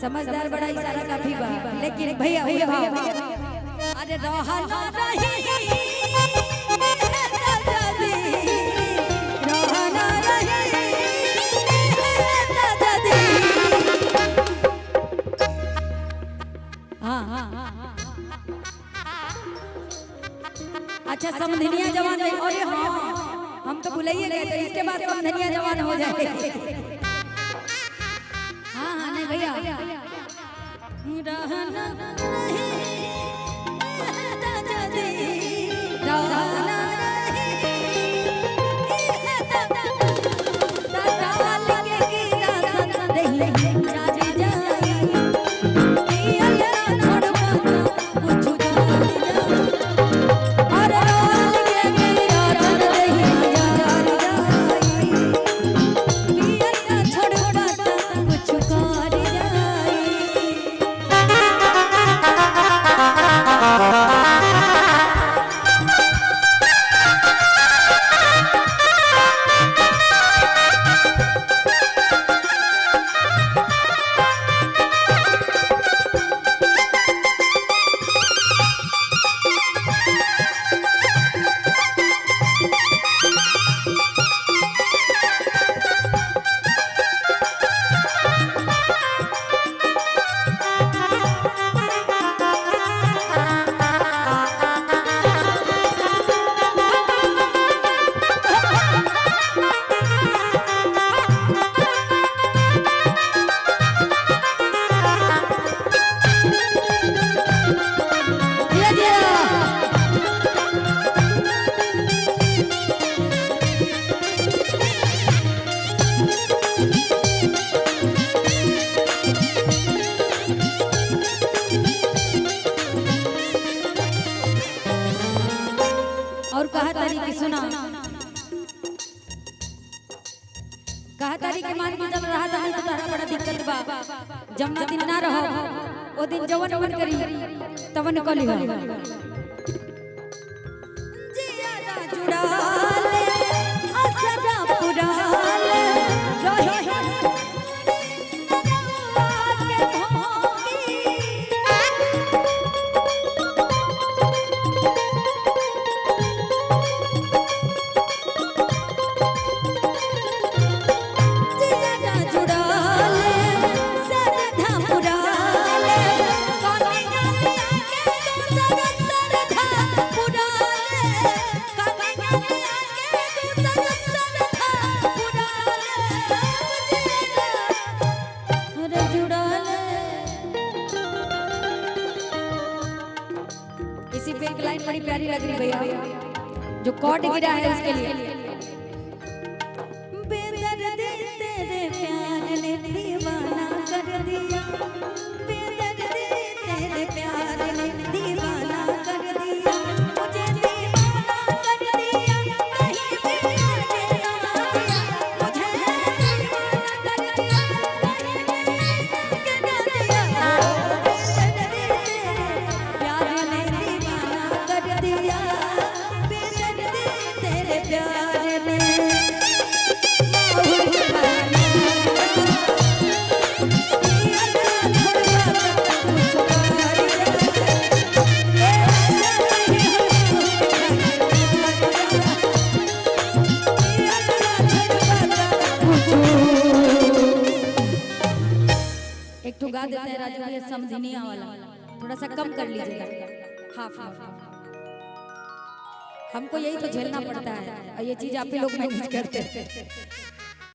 समझदार बड़ा इशारा काफी बा, लेकिन भैया अरे रहना रही रहना रही अच्छा समधनिया जवान है। अरे हाँ हम तो भुलाइए गए थे, इसके बाद समधनिया जवान हो जाए। हाँ हाँ नहीं भैया और कहा तारीख सुना, कहा तारीख मान के चल रहा था तो तारा बड़ा दिक्कत बा। जमुना दिन ना रहो ओ दिन जवन जवन करी तवन कली हो जियादा जुड़ा ले असरा पुरा ले रहे इसी पे एक लाइन बड़ी प्यारी लग रही भैया, जो कॉर्ड गिरा है उसके लिए। बेदर्दी तेरे प्यार ने दीवाना कर दिया, बेदर्दी तेरे प्यार ने दीवाना कर दिया, मुझे दीवाना कर दिया, कहीं भी आगे ना आया, मुझे दीवाना कर दिया, कहीं भी आगे ना दिया। बेदर्दी तेरे प्यार ने दीवाना कर दिया, बेदर्दी तेरे प्यार ने एक तो गा देते हैं राजू ये समधनिया वाला, थोड़ा सा कम कर लीजिएगा, हाफ हाफ। हमको यही तो झेलना पड़ता है और ये चीज आप ही लोग मैनेज करते हैं।